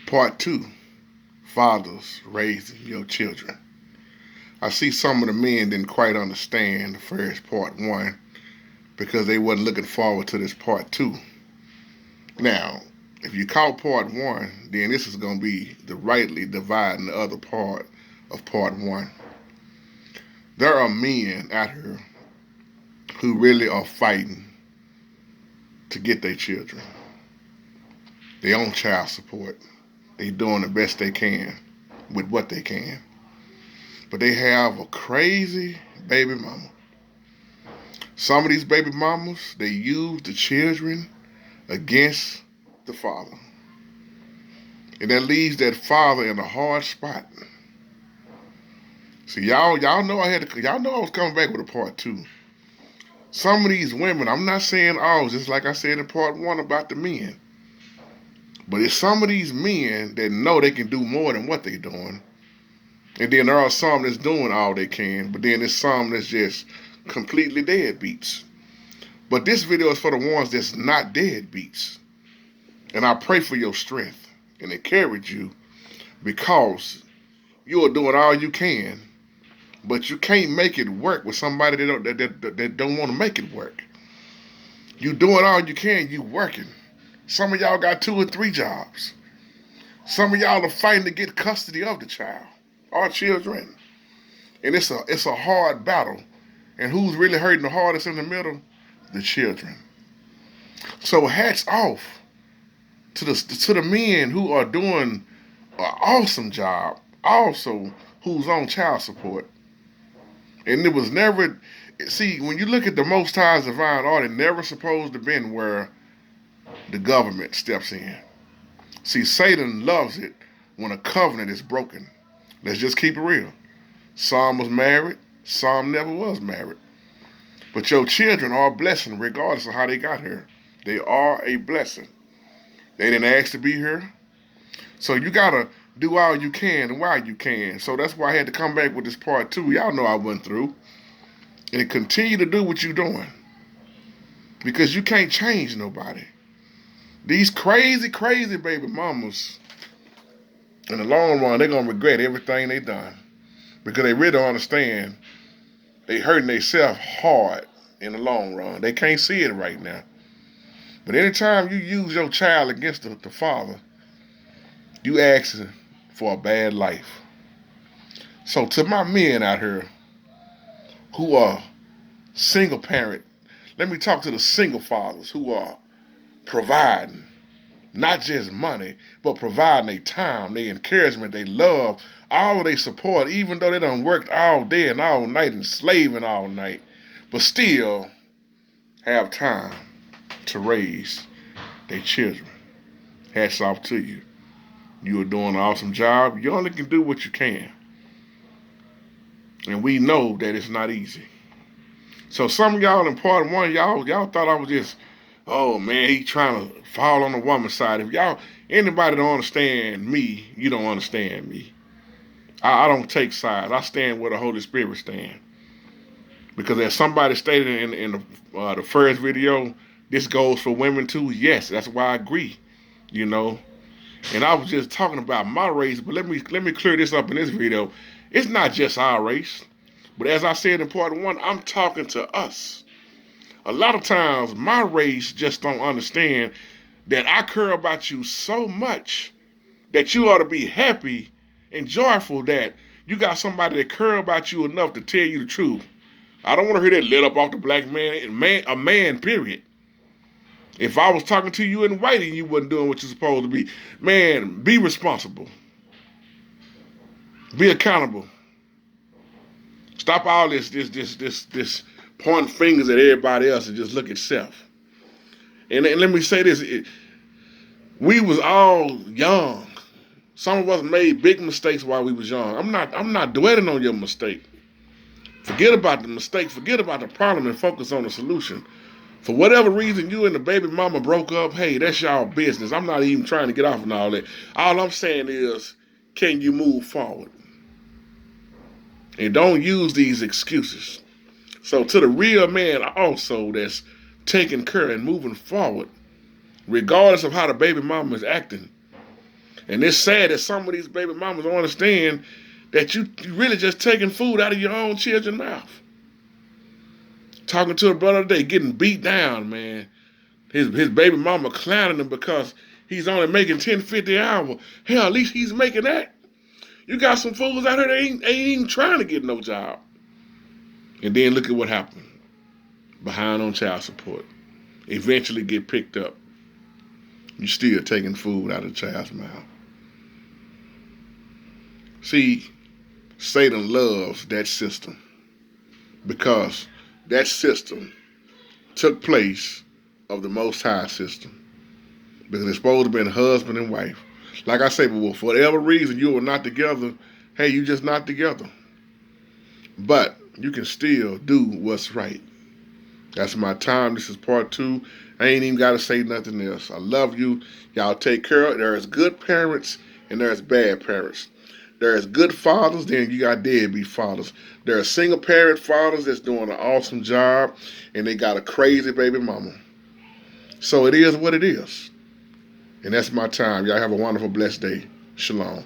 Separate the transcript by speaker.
Speaker 1: Part 2, Fathers Raising Your Children. I see some of the men didn't quite understand the first part 1 because they wasn't looking forward to this part 2. Now, if you caught part 1, then this is going to be the rightly dividing the other part of part 1. There are men out here who really are fighting to get their children. They own child support. They doing the best they can with what they can. But they have a crazy baby mama. Some of these baby mamas, they use the children against the father. And that leaves that father in a hard spot. See, y'all know I was coming back with a part 2. Some of these women, I'm not saying all, just like I said in part 1 about the men. But it's some of these men that know they can do more than what they're doing. And then there are some that's doing all they can, but then there's some that's just completely deadbeats. But this video is for the ones that's not deadbeats. And I pray for your strength and encourage you because you are doing all you can, but you can't make it work with somebody that don't want to make it work. You doing all you can, you working. Some of y'all got 2 or 3 jobs. Some of y'all are fighting to get custody of the child, our children. And it's a hard battle. And who's really hurting the hardest in the middle? The children. So hats off to the men who are doing an awesome job, also who's on child support. And it was never, see, when you look at the Most High's divine order, never supposed to been where the government steps in. See, Satan loves it when a covenant is broken. Let's just keep it real. Some was married, some never was married. But your children are a blessing regardless of how they got here. They are a blessing. They didn't ask to be here. So you got to do all you can and while you can. So that's why I had to come back with this part 2. Y'all know I went through. And continue to do what you're doing. Because you can't change nobody. These crazy, crazy baby mamas, in the long run, they're going to regret everything they done. Because they really don't understand they hurting themselves hard in the long run. They can't see it right now. But anytime you use your child against the father, you asking for a bad life. So to my men out here who are single parent, let me talk to the single fathers who are providing not just money, but providing their time, their encouragement, their love, all their support, even though they done worked all day and all night and slaving all night, but still have time to raise their children. Hats off to you. You are doing an awesome job. You only can do what you can. And we know that it's not easy. So some of y'all in part 1, y'all thought I was just, oh man, he trying to fall on the woman's side. If anybody don't understand me, you don't understand me. I don't take sides. I stand where the Holy Spirit stands. Because as somebody stated in the first video, this goes for women too. Yes, that's why I agree. You know, and I was just talking about my race, but let me clear this up in this video. It's not just our race, but as I said in part 1, I'm talking to us. A lot of times, my race just don't understand that I care about you so much that you ought to be happy and joyful that you got somebody that care about you enough to tell you the truth. I don't want to hear that lit up off the black man, a man, period. If I was talking to you in white and you wasn't doing what you're supposed to be, man, be responsible. Be accountable. Stop all this pointing fingers at everybody else and just look at self. And let me say this, we was all young. Some of us made big mistakes while we was young. I'm not dwelling on your mistake. Forget about the mistake, forget about the problem and focus on the solution. For whatever reason you and the baby mama broke up, hey, that's y'all business. I'm not even trying to get off on all that. All I'm saying is, can you move forward? And don't use these excuses. So to the real man also that's taking care and moving forward, regardless of how the baby mama is acting, And it's sad that some of these baby mamas don't understand that you really just taking food out of your own children's mouth. Talking to a brother today, getting beat down, man. His baby mama clowning him because he's only making $10.50 an hour. Hell, at least he's making that. You got some fools out here that ain't even trying to get no job. And then look at what happened. Behind on child support. Eventually get picked up. You still taking food out of the child's mouth. See, Satan loves that system because that system took place of the Most High system. Because it's supposed to be husband and wife. Like I say, but for whatever reason you are not together, hey, you just not together. But you can still do what's right. That's my time. This is part 2. I ain't even got to say nothing else. I love you. Y'all take care of it. There's good parents and there's bad parents. There's good fathers, then you got deadbeat fathers. There are single parent fathers that's doing an awesome job and they got a crazy baby mama. So it is what it is. And that's my time. Y'all have a wonderful, blessed day. Shalom.